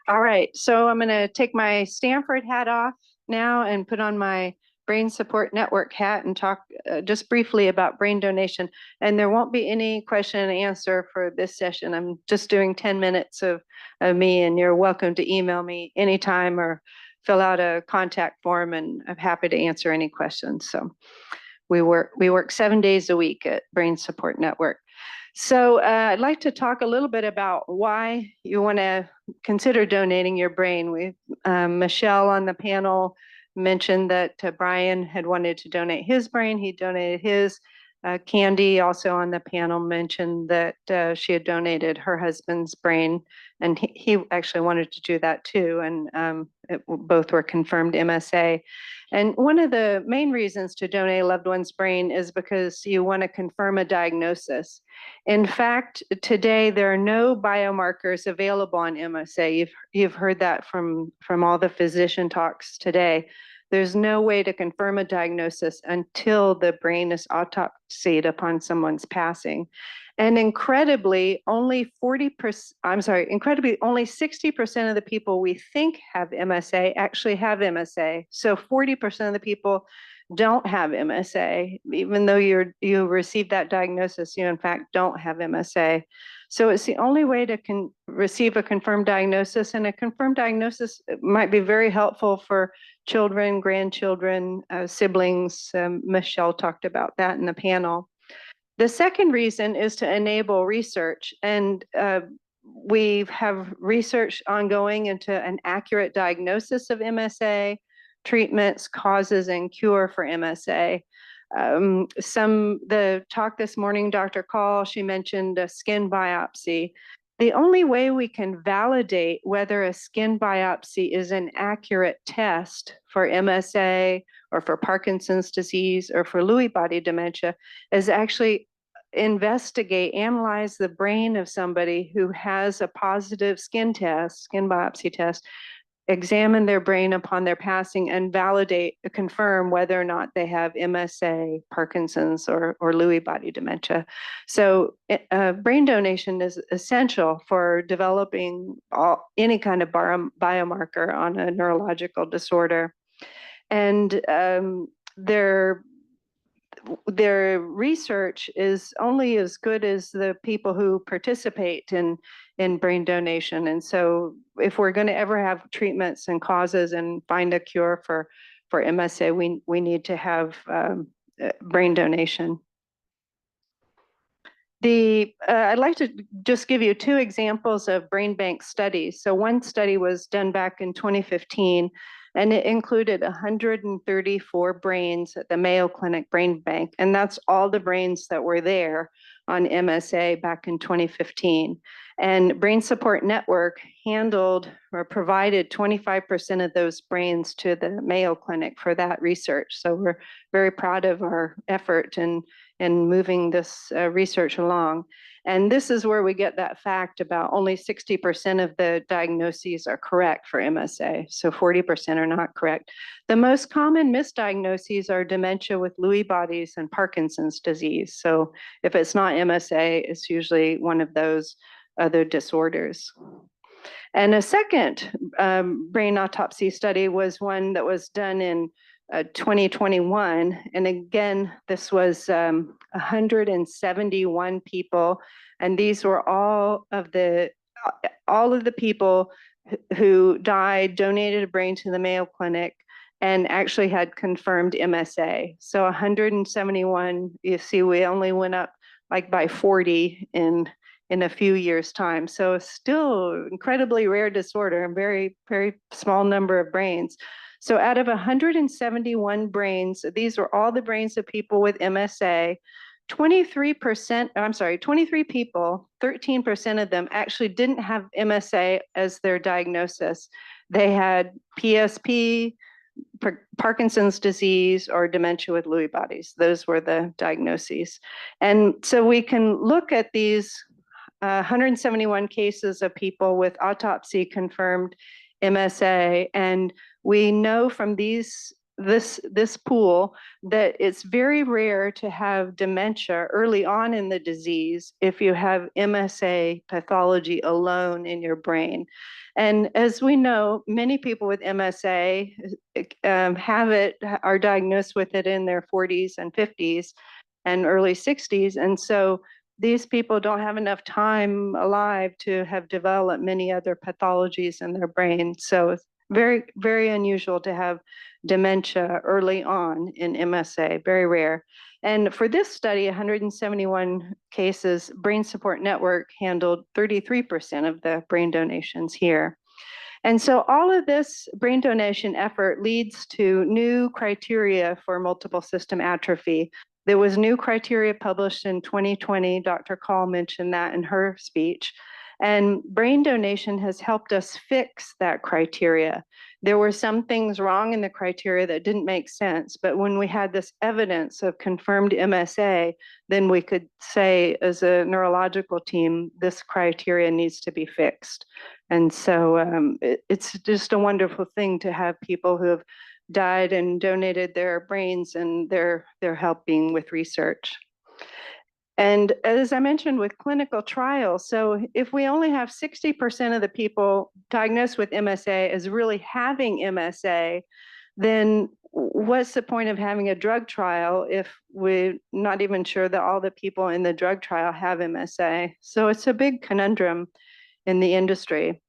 All right, so I'm going to take my Stanford hat off now and put on my Brain Support Network hat and talk just briefly about brain donation. And there won't be any question and answer for this session. I'm just doing 10 minutes of me, and you're welcome to email me anytime or fill out a contact form, and I'm happy to answer any questions. So we work 7 days a week at Brain Support Network. So I'd like to talk a little bit about why you want to consider donating your brain. Michelle on the panel mentioned that Brian had wanted to donate his brain. He donated his. Candy also on the panel mentioned that she had donated her husband's brain, and he actually wanted to do that too. And both were confirmed MSA. And one of the main reasons to donate a loved one's brain is because you want to confirm a diagnosis. In fact, today there are no biomarkers available on MSA. You've heard that from all the physician talks today. There's no way to confirm a diagnosis until the brain is autopsied upon someone's passing. And incredibly, only 60% of the people we think have MSA actually have MSA. So 40% of the people don't have MSA, even though you received that diagnosis, you in fact don't have MSA. So it's the only way to receive a confirmed diagnosis, and a confirmed diagnosis might be very helpful for children, grandchildren, siblings. Michelle talked about that in the panel. The second reason is to enable research, and we have research ongoing into an accurate diagnosis of MSA, treatments, causes, and cure for MSA. The talk this morning, Dr. Call, she mentioned a skin biopsy. The only way we can validate whether a skin biopsy is an accurate test for MSA or for Parkinson's disease or for Lewy body dementia is actually analyze the brain of somebody who has a positive skin biopsy test, examine their brain upon their passing, and confirm whether or not they have MSA, Parkinson's, or Lewy body dementia. So brain donation is essential for developing any kind of biomarker on a neurological disorder. And their research is only as good as the people who participate in brain donation. And so if we're going to ever have treatments and causes and find a cure for MSA, we need to have brain donation. I'd like to just give you two examples of brain bank studies. So one study was done back in 2015, and it included 134 brains at the Mayo Clinic Brain Bank. And that's all the brains that were there on MSA back in 2015. And Brain Support Network handled or provided 25% of those brains to the Mayo Clinic for that research. So we're very proud of our effort in moving this research along. And this is where we get that fact about only 60% of the diagnoses are correct for MSA, so 40% are not correct. The most common misdiagnoses are dementia with Lewy bodies and Parkinson's disease. So if it's not MSA, it's usually one of those other disorders. And a second brain autopsy study was one that was done in 2021. And again, this was 171 people. And these were all of the people who died, donated a brain to the Mayo Clinic, and actually had confirmed MSA. So 171, you see, we only went up like by 40 in a few years' time. So it's still incredibly rare disorder and very, very small number of brains. So out of 171 brains, these were all the brains of people with MSA, 23 people, 13% of them actually didn't have MSA as their diagnosis. They had PSP, Parkinson's disease, or dementia with Lewy bodies. Those were the diagnoses. And so we can look at these 171 cases of people with autopsy confirmed MSA, and we know from these this pool that it's very rare to have dementia early on in the disease if you have MSA pathology alone in your brain. And as we know, many people with MSA are diagnosed with it in their 40s and 50s and early 60s. And so these people don't have enough time alive to have developed many other pathologies in their brain. So it's very, very unusual to have dementia early on in MSA, very rare. And for this study, 171 cases, Brain Support Network handled 33% of the brain donations here. And so all of this brain donation effort leads to new criteria for multiple system atrophy. There was new criteria published in 2020. Dr. Call mentioned that in her speech. And brain donation has helped us fix that criteria. There were some things wrong in the criteria that didn't make sense, but when we had this evidence of confirmed MSA, then we could say as a neurological team, this criteria needs to be fixed. And so it's just a wonderful thing to have people who have died and donated their brains, and they're helping with research. And as I mentioned with clinical trials, so if we only have 60% of the people diagnosed with MSA as really having MSA, then what's the point of having a drug trial if we're not even sure that all the people in the drug trial have MSA? So it's a big conundrum in the industry.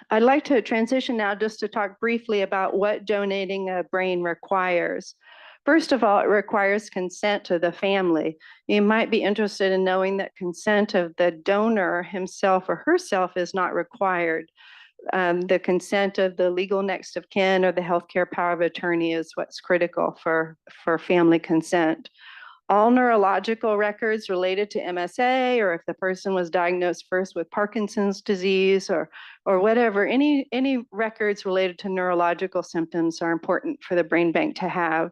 I'd like to transition now just to talk briefly about what donating a brain requires. First of all, it requires consent to the family. You might be interested in knowing that consent of the donor himself or herself is not required. The consent of the legal next of kin or the healthcare power of attorney is what's critical for family consent. All neurological records related to MSA, or if the person was diagnosed first with Parkinson's disease or whatever, any records related to neurological symptoms are important for the brain bank to have.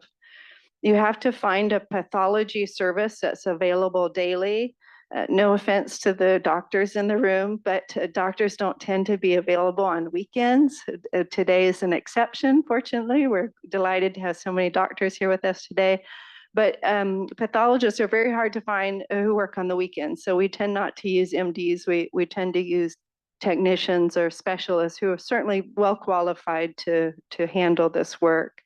You have to find a pathology service that's available daily. No offense to the doctors in the room, but doctors don't tend to be available on weekends. Today is an exception, fortunately. We're delighted to have so many doctors here with us today. But pathologists are very hard to find who work on the weekends. So we tend not to use MDs. We tend to use technicians or specialists who are certainly well qualified to handle this work.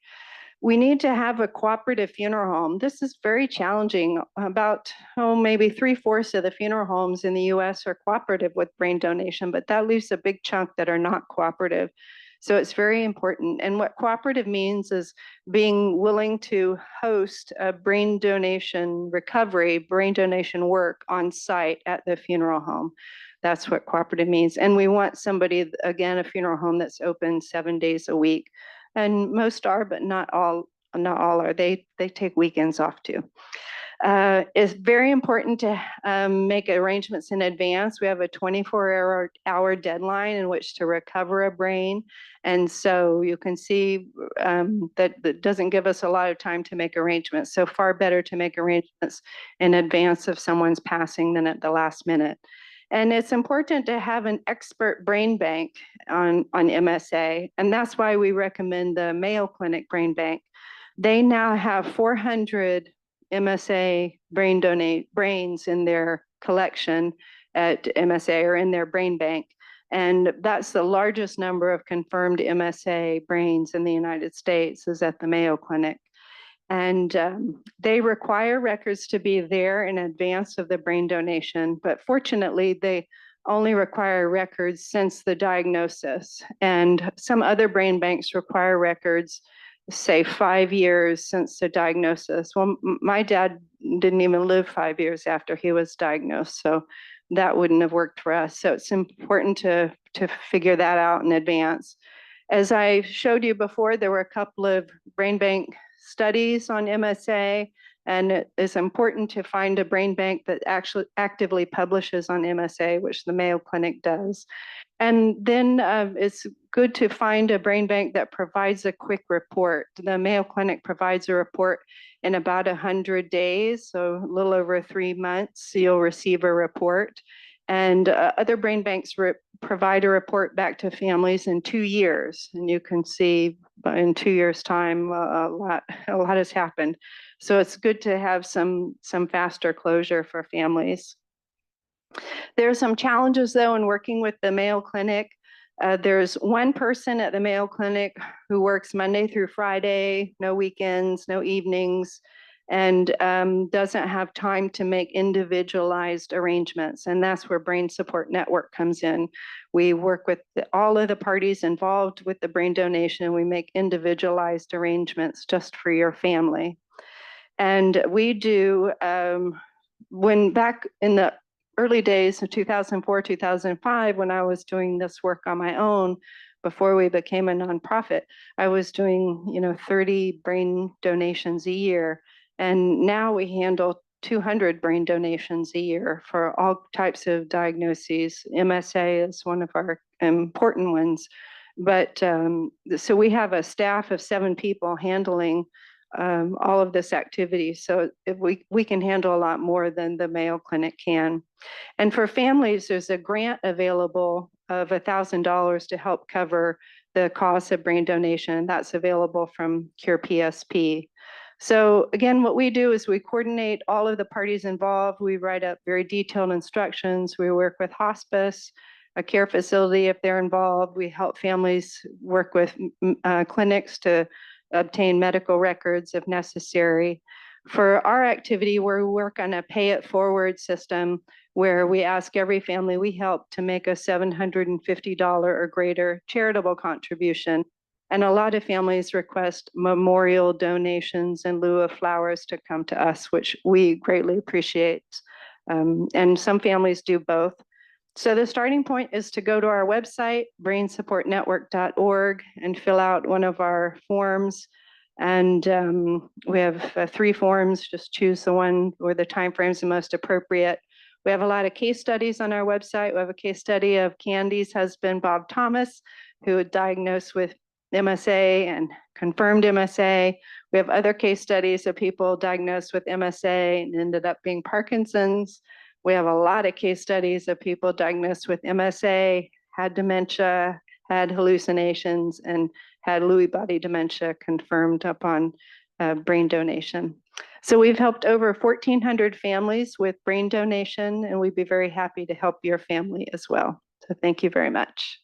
We need to have a cooperative funeral home. This is very challenging. About, maybe 3/4 of the funeral homes in the US are cooperative with brain donation, but that leaves a big chunk that are not cooperative. So it's very important. And what cooperative means is being willing to host a brain donation recovery, brain donation work on site at the funeral home. That's what cooperative means. And we want somebody, again, a funeral home that's open 7 days a week. And most are, but not all are. They take weekends off too. It's very important to make arrangements in advance. We have a 24-hour deadline in which to recover a brain. And so you can see that doesn't give us a lot of time to make arrangements. So far better to make arrangements in advance of someone's passing than at the last minute. And it's important to have an expert brain bank on MSA. And that's why we recommend the Mayo Clinic Brain Bank. They now have 400 MSA brains in their collection at MSA or in their brain bank. And that's the largest number of confirmed MSA brains in the United States is at the Mayo Clinic. And they require records to be there in advance of the brain donation, but fortunately they only require records since the diagnosis. And some other brain banks require records, say 5 years since the diagnosis. Well, my dad didn't even live 5 years after he was diagnosed, so that wouldn't have worked for us. So it's important to figure that out in advance. As I showed you before, there were a couple of brain bank studies on MSA, and it is important to find a brain bank that actually actively publishes on MSA, which the Mayo Clinic does. And then it's good to find a brain bank that provides a quick report. The Mayo Clinic provides a report in about 100 days, so a little over 3 months, you'll receive a report. And other brain banks provide a report back to families in 2 years. And you can see in 2 years' time, a lot has happened. So it's good to have some faster closure for families. There are some challenges, though, in working with the Mayo Clinic. There's one person at the Mayo Clinic who works Monday through Friday, no weekends, no evenings, and doesn't have time to make individualized arrangements. And that's where Brain Support Network comes in. We work with all of the parties involved with the brain donation. We make individualized arrangements just for your family. And we do, when back in the early days of 2004, 2005, when I was doing this work on my own, before we became a nonprofit, I was doing, 30 brain donations a year. And now we handle 200 brain donations a year for all types of diagnoses. MSA is one of our important ones. But so we have a staff of 7 people handling all of this activity. So if we can handle a lot more than the Mayo Clinic can. And for families, there's a grant available of $1,000 to help cover the cost of brain donation. That's available from Cure PSP. So again, what we do is we coordinate all of the parties involved. We write up very detailed instructions. We work with hospice, a care facility if they're involved. We help families work with clinics to obtain medical records if necessary. For our activity, we work on a pay it forward system where we ask every family we help to make a $750 or greater charitable contribution. And a lot of families request memorial donations in lieu of flowers to come to us, which we greatly appreciate. And some families do both. So the starting point is to go to our website, brainsupportnetwork.org, and fill out one of our forms. And we have 3 forms. Just choose the one where the time frame is the most appropriate. We have a lot of case studies on our website. We have a case study of Candy's husband, Bob Thomas, who was diagnosed with MSA and confirmed MSA. We have other case studies of people diagnosed with MSA and ended up being Parkinson's. We have a lot of case studies of people diagnosed with MSA, had dementia, had hallucinations, and had Lewy body dementia confirmed upon brain donation. So we've helped over 1,400 families with brain donation, and we'd be very happy to help your family as well. So thank you very much.